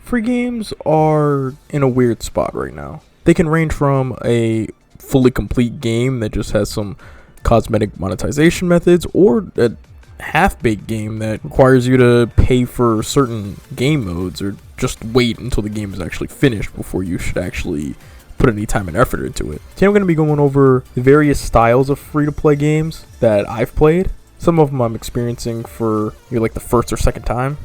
Free games are in a weird spot right now. They can range from a fully complete game that just has some cosmetic monetization methods, or a half-baked game that requires you to pay for certain game modes, or just wait until the game is actually finished before you should actually put any time and effort into it. Today I'm going to be going over the various styles of free-to-play games that I've played. Some of them I'm experiencing for like the first or second time.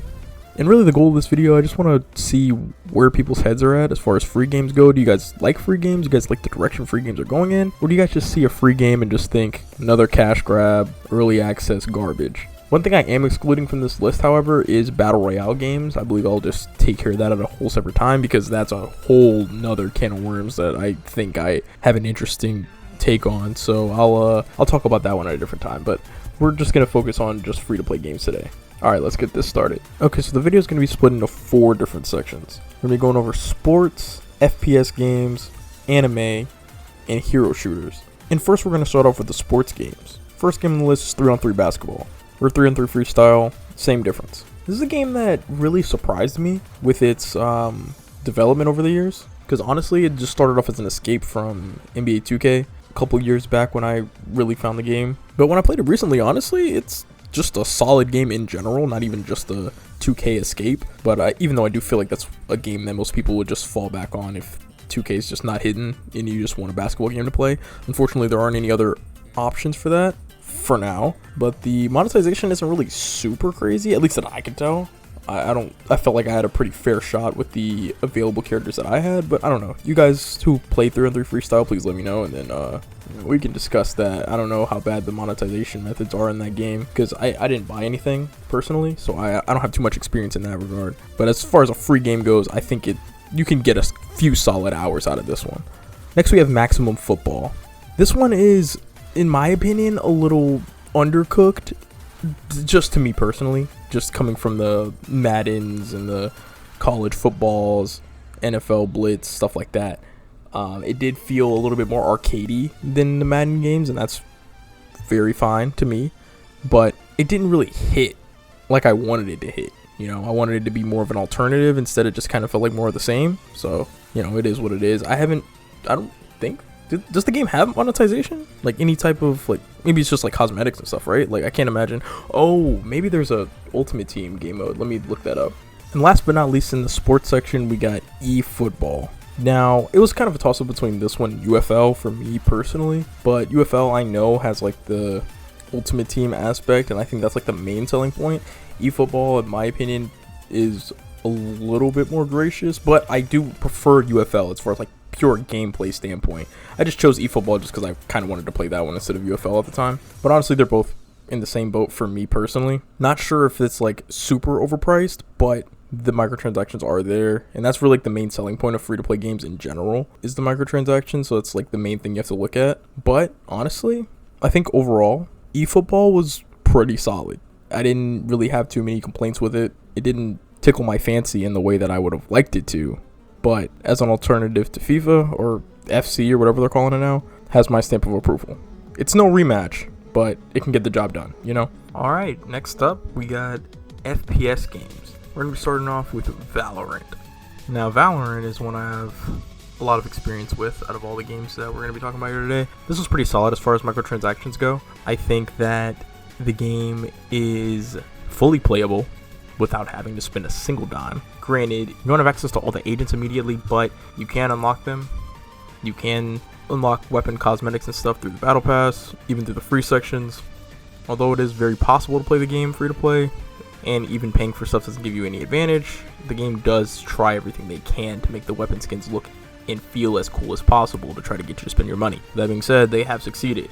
And really the goal of this video, I just want to see where people's heads are at as far as free games go. Do you guys like free games? Do you guys like the direction free games are going in? Or do you guys just see a free game and just think another cash grab, early access garbage? One thing I am excluding from this list, however, is battle royale games. I believe I'll just take care of that at a whole separate time, because that's a whole nother can of worms that I think I have an interesting take on. So I'll talk about that one at a different time. But we're just going to focus on just free to play games today. Alright, let's get this started. Okay, so the video is going to be split into 4 different sections. We're going to be going over sports, FPS games, anime, and hero shooters. And first we're going to start off with the sports games. First game on the list is 3-on-3 basketball. Or 3-on-3 freestyle, same difference. This is a game that really surprised me with its development over the years. Because honestly, it just started off as an escape from NBA 2K a couple years back when I really found the game. But when I played it recently, honestly, it's just a solid game in general, not even just a 2K escape. But even though I do feel like that's a game that most people would just fall back on if 2K is just not hidden and you just want a basketball game to play. Unfortunately, there aren't any other options for that for now. But the monetization isn't really super crazy, at least that I could tell. I felt like I had a pretty fair shot with the available characters that I had, but I don't know. You guys who play 3-on-3 freestyle, please let me know, and then we can discuss that. I don't know how bad the monetization methods are in that game, because I didn't buy anything personally, so I don't have too much experience in that regard. But as far as a free game goes, I think you can get a few solid hours out of this one. Next we have Maximum Football. This one is, in my opinion, a little undercooked, just to me personally, just coming from the Maddens and the college footballs, NFL Blitz, stuff like that. It did feel a little bit more arcadey than the Madden games, and that's very fine to me, but it didn't really hit like I wanted it to hit. You know, I wanted it to be more of an alternative instead. It just kind of felt like more of the same. So, you know, it is what it is. I don't think, does the game have monetization? Like any type of, like, maybe it's just like cosmetics and stuff, right? Like I can't imagine. Oh, maybe there's a Ultimate Team game mode. Let me look that up. And last but not least, in the sports section, we got eFootball. Now, it was kind of a toss-up between this one and UFL for me personally, but UFL I know has like the Ultimate Team aspect, and I think that's like the main selling point. eFootball, in my opinion, is a little bit more gracious, but I do prefer UFL as far as like pure gameplay standpoint. I just chose eFootball just because I kind of wanted to play that one instead of UFL at the time. But honestly, they're both in the same boat for me personally. Not sure if it's like super overpriced, but the microtransactions are there, and that's really like the main selling point of free-to-play games in general is the microtransactions, so it's like the main thing you have to look at. But honestly, I think overall eFootball was pretty solid. I didn't really have too many complaints with it. It didn't tickle my fancy in the way that I would have liked it to, but as an alternative to FIFA or FC or whatever they're calling it now, has my stamp of approval. It's no rematch, but it can get the job done, you know? Alright, next up we got FPS games. We're going to be starting off with Valorant. Now, Valorant is one I have a lot of experience with out of all the games that we're going to be talking about here today. This was pretty solid as far as microtransactions go. I think that the game is fully playable without having to spend a single dime. Granted, you don't have access to all the agents immediately, but you can unlock them. You can unlock weapon cosmetics and stuff through the battle pass, even through the free sections. Although it is very possible to play the game free to play, and even paying for stuff doesn't give you any advantage, the game does try everything they can to make the weapon skins look and feel as cool as possible to try to get you to spend your money. That being said, they have succeeded,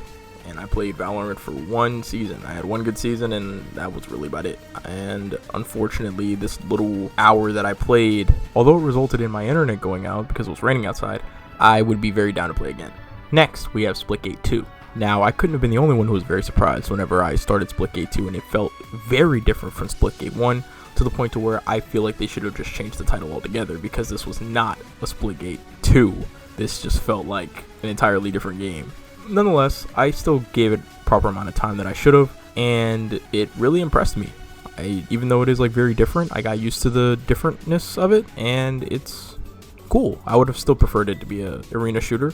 and I played Valorant for 1 season. I had 1 good season, and that was really about it. And unfortunately, this little hour that I played, although it resulted in my internet going out because it was raining outside, I would be very down to play again. Next, we have Splitgate 2. Now, I couldn't have been the only one who was very surprised whenever I started Splitgate 2, and it felt very different from Splitgate 1, to the point to where I feel like they should have just changed the title altogether, because this was not a Splitgate 2. This just felt like an entirely different game. Nonetheless, I still gave it proper amount of time that I should have, and it really impressed me. Even though it is like very different, I got used to the differentness of it, and it's cool. I would have still preferred it to be a arena shooter,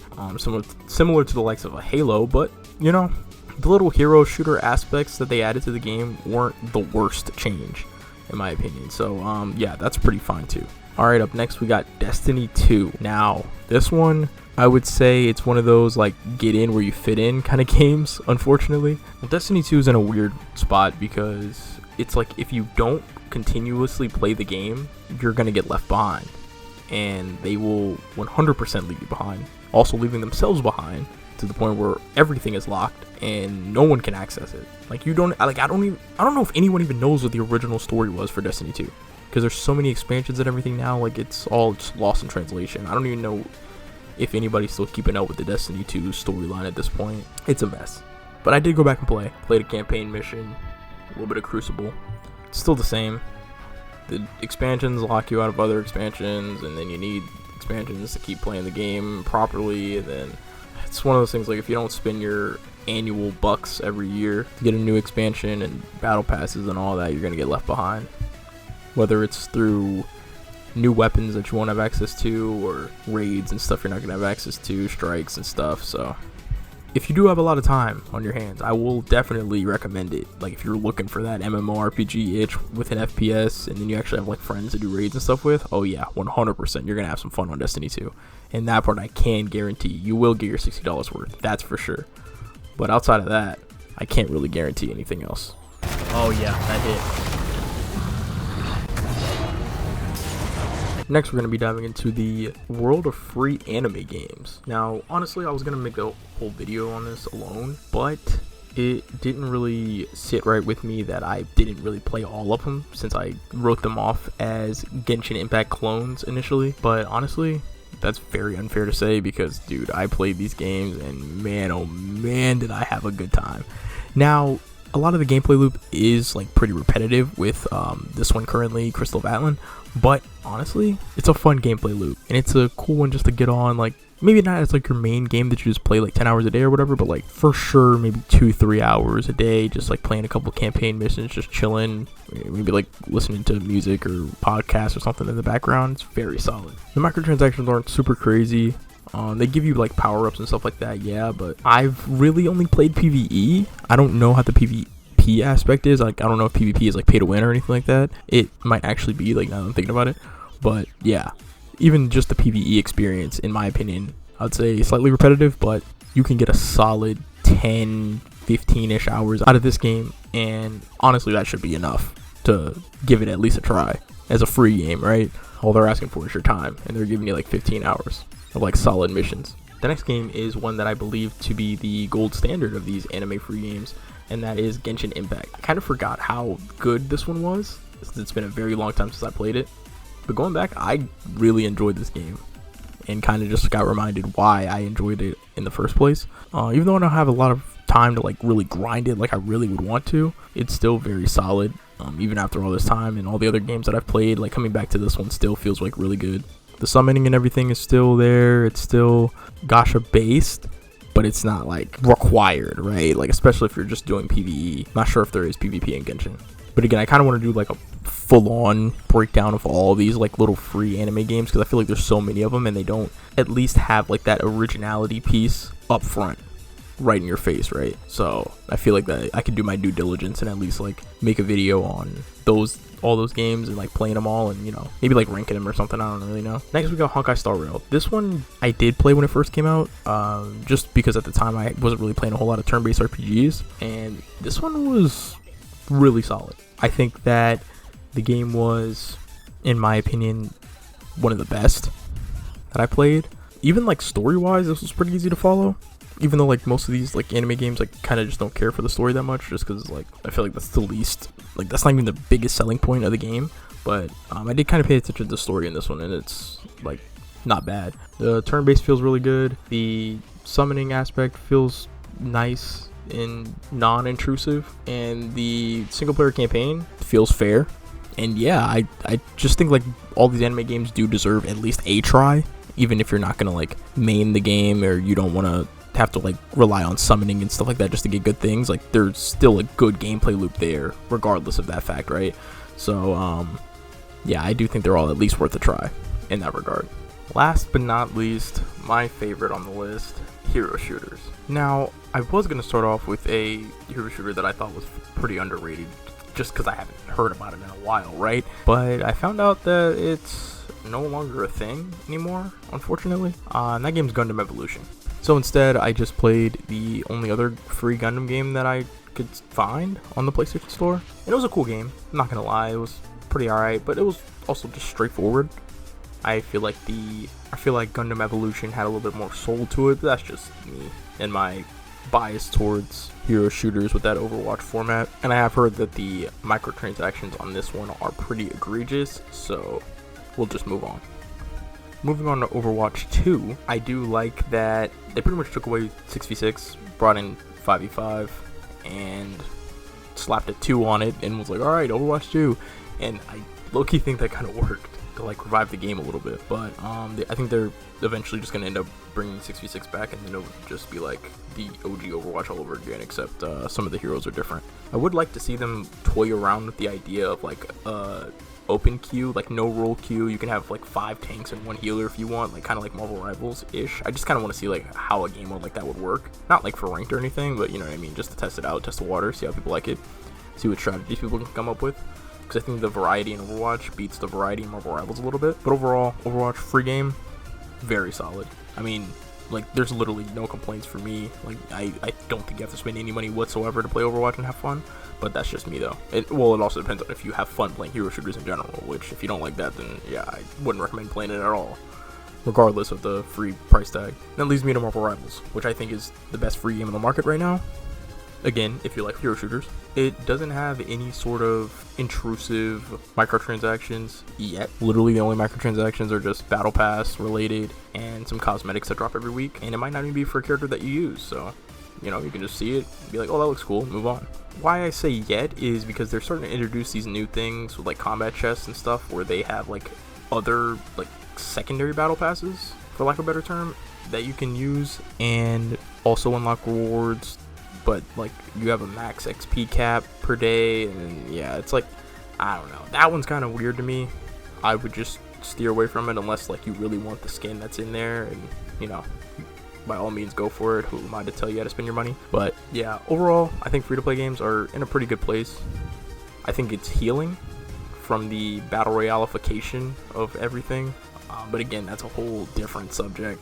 similar to the likes of a Halo, but you know, the little hero shooter aspects that they added to the game weren't the worst change, in my opinion. So yeah, that's pretty fine too. Alright, up next we got Destiny 2. Now, this one, I would say it's one of those like get in where you fit in kind of games, unfortunately. Well, Destiny 2 is in a weird spot because it's like if you don't continuously play the game, you're going to get left behind. And they will 100% leave you behind, also leaving themselves behind to the point where everything is locked and no one can access it. Like I don't know if anyone even knows what the original story was for Destiny 2, because there's so many expansions and everything now. Like it's all just lost in translation. I don't even know if anybody's still keeping up with the Destiny 2 storyline at this point. It's a mess. But I did go back and played a campaign mission, a little bit of Crucible. It's still the same. The expansions lock you out of other expansions, and then you need expansions to keep playing the game properly. And then it's one of those things, like if you don't spend your annual bucks every year to get a new expansion and battle passes and all that, you're gonna get left behind. Whether it's through new weapons that you won't have access to, or raids and stuff you're not gonna have access to, strikes and stuff. So if you do have a lot of time on your hands, I will definitely recommend it. Like if you're looking for that MMORPG itch with an FPS, and then you actually have like friends to do raids and stuff with, oh yeah, 100% you're gonna have some fun on Destiny 2. And that part I can guarantee you will get your $60 worth, that's for sure. But outside of that, I can't really guarantee anything else. Oh yeah, that hit. Next, we're going to be diving into the world of free anime games. Now, honestly, I was going to make a whole video on this alone, but it didn't really sit right with me that I didn't really play all of them, since I wrote them off as Genshin Impact clones initially. But honestly, that's very unfair to say, because, dude, I played these games, and man, oh man, did I have a good time. Now, a lot of the gameplay loop is like pretty repetitive with this one currently, Crystal of Atlan, but honestly, it's a fun gameplay loop, and it's a cool one just to get on. Like maybe not as like your main game that you just play like 10 hours a day or whatever, but like for sure maybe 2-3 hours a day, just like playing a couple campaign missions, just chilling, maybe like listening to music or podcasts or something in the background. It's very solid. The microtransactions aren't super crazy. They give you like power-ups and stuff like that, yeah, but I've really only played PvE. I don't know how the PvP aspect is. Like I don't know if PvP is like pay to win or anything like that. It might actually be, like now that I'm thinking about it. But yeah, even just the PvE experience, in my opinion, I'd say slightly repetitive, but you can get a solid 10-15ish hours out of this game, and honestly that should be enough to give it at least a try as a free game, right? All they're asking for is your time, and they're giving you like 15 hours of like solid missions. The next game is one that I believe to be the gold standard of these anime free games, and that is Genshin Impact. I kind of forgot how good this one was. It's been a very long time since I played it, but going back, I really enjoyed this game, and kind of just got reminded why I enjoyed it in the first place. Even though I don't have a lot of time to like really grind it like I really would want to, it's still very solid. Even after all this time and all the other games that I've played, like coming back to this one still feels like really good. The summoning and everything is still there. It's still gacha based, but it's not like required, right? Like especially if you're just doing PvE. Not sure if there is PvP in Genshin, but again, I kind of want to do like a full-on breakdown of all of these like little free anime games, because I feel like there's so many of them, and they don't at least have like that originality piece up front, right in your face, right? So I feel like that I could do my due diligence and at least like make a video on all those games and like playing them all, and you know, maybe like ranking them or something. I don't really know. Next we got Honkai Star Rail. This one I did play when it first came out, just because at the time I wasn't really playing a whole lot of turn-based RPGs, and this one was really solid. I think that the game was, in my opinion, one of the best that I played. Even like story-wise, this was pretty easy to follow. Even though like most of these like anime games, like kind of just don't care for the story that much, just because like I feel like that's the least, like that's not even the biggest selling point of the game. But I did kind of pay attention to the story in this one, and it's like not bad. The turn-based feels really good. The summoning aspect feels nice and non-intrusive, and the single-player campaign feels fair. And yeah, I just think like all these anime games do deserve at least a try, even if you're not gonna like main the game or you don't want to have to like rely on summoning and stuff like that just to get good things. Like there's still a good gameplay loop there regardless of that fact, right? So yeah, I do think they're all at least worth a try in that regard. Last but not least, my favorite on the list, hero shooters. Now, I was going to start off with a hero shooter that I thought was pretty underrated, just because I haven't heard about it in a while, right? But I found out that it's no longer a thing anymore, unfortunately. And that game's Gundam Evolution. So instead, I just played the only other free Gundam game that I could find on the PlayStation Store. And it was a cool game, I'm not going to lie. It was pretty alright, but it was also just straightforward. I feel like Gundam Evolution had a little bit more soul to it, but that's just me and my bias towards hero shooters with that Overwatch format. And I have heard that the microtransactions on this one are pretty egregious, so we'll just move on. Moving on to Overwatch 2, I do like that they pretty much took away 6v6, brought in 5v5, and slapped a 2 on it, and was like, alright, Overwatch 2. And I low-key think that kind of worked to like revive the game a little bit, but I think they're eventually just gonna end up bringing 6v6 back, and then it'll just be like the OG Overwatch all over again, except some of the heroes are different. I would like to see them toy around with the idea of like open queue, like no role queue. You can have like 5 tanks and 1 healer if you want, like kind of like Marvel Rivals ish. I just kind of want to see like how a game mode like that would work, not like for ranked or anything, but you know what I mean, just to test it out, test the water, see how people like it, see what strategies people can come up with. Because I think the variety in Overwatch beats the variety in Marvel Rivals a little bit. But overall, Overwatch free game, very solid. I mean, like, there's literally no complaints for me. Like, I don't think you have to spend any money whatsoever to play Overwatch and have fun. But that's just me, though. It also depends on if you have fun playing hero shooters in general. Which, if you don't like that, then yeah, I wouldn't recommend playing it at all, regardless of the free price tag. That leads me to Marvel Rivals, which I think is the best free game in the market right now. Again, if you like hero shooters, it doesn't have any sort of intrusive microtransactions yet. Literally, the only microtransactions are just battle pass related and some cosmetics that drop every week. And it might not even be for a character that you use. So, you know, you can just see it, be like, oh, that looks cool, move on. Why I say yet is because they're starting to introduce these new things with like combat chests and stuff where they have like other like secondary battle passes, for lack of a better term, that you can use and also unlock rewards. But like you have a max XP cap per day, and yeah, it's like, I don't know, that one's kind of weird to me. I would just steer away from it unless like you really want the skin that's in there, and you know, by all means go for it. Who am I to tell you how to spend your money? But yeah, overall I think free-to-play games are in a pretty good place. I think it's healing from the battle royalification of everything, but again, that's a whole different subject.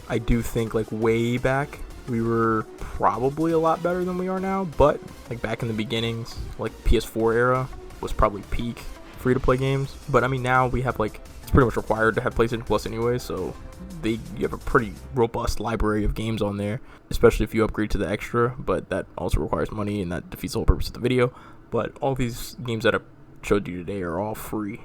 I do think like way back we were probably a lot better than we are now, but like back in the beginnings, like PS4 era was probably peak free-to-play games. But I mean, now we have like, it's pretty much required to have PlayStation Plus anyway, so you have a pretty robust library of games on there, especially if you upgrade to the extra, but that also requires money, and that defeats the whole purpose of the video. But all these games that I showed you today are all free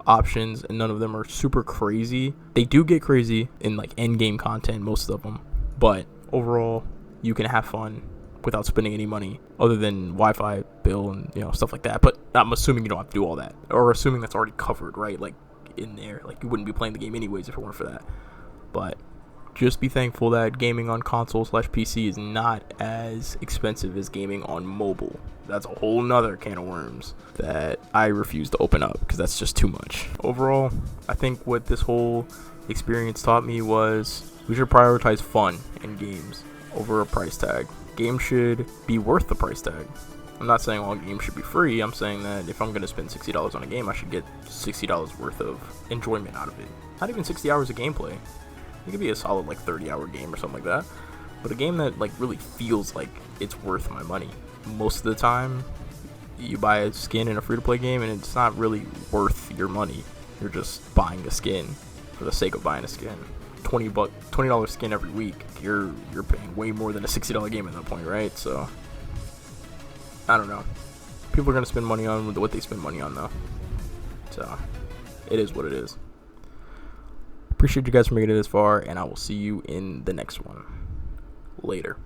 options, and none of them are super crazy. They do get crazy in like end game content, most of them, but overall you can have fun without spending any money other than Wi-Fi bill and, you know, stuff like that. But I'm assuming you don't have to do all that, or assuming that's already covered, right? Like in there, like you wouldn't be playing the game anyways if it weren't for that. But just be thankful that gaming on console/PC is not as expensive as gaming on mobile. That's a whole nother can of worms that I refuse to open up because that's just too much. Overall, I think what this whole experience taught me was we should prioritize fun in games over a price tag. Games should be worth the price tag. I'm not saying all games should be free. I'm saying that if I'm going to spend $60 on a game, I should get $60 worth of enjoyment out of it. Not even 60 hours of gameplay. It could be a solid like 30-hour game or something like that. But a game that like really feels like it's worth my money. Most of the time, you buy a skin in a free-to-play game and it's not really worth your money. You're just buying a skin for the sake of buying a skin. $20 skin every week. You're paying way more than a $60 game at that point, right? So I don't know. People are gonna spend money on what they spend money on, though. So it is what it is. Appreciate you guys for making it this far, and I will see you in the next one. Later.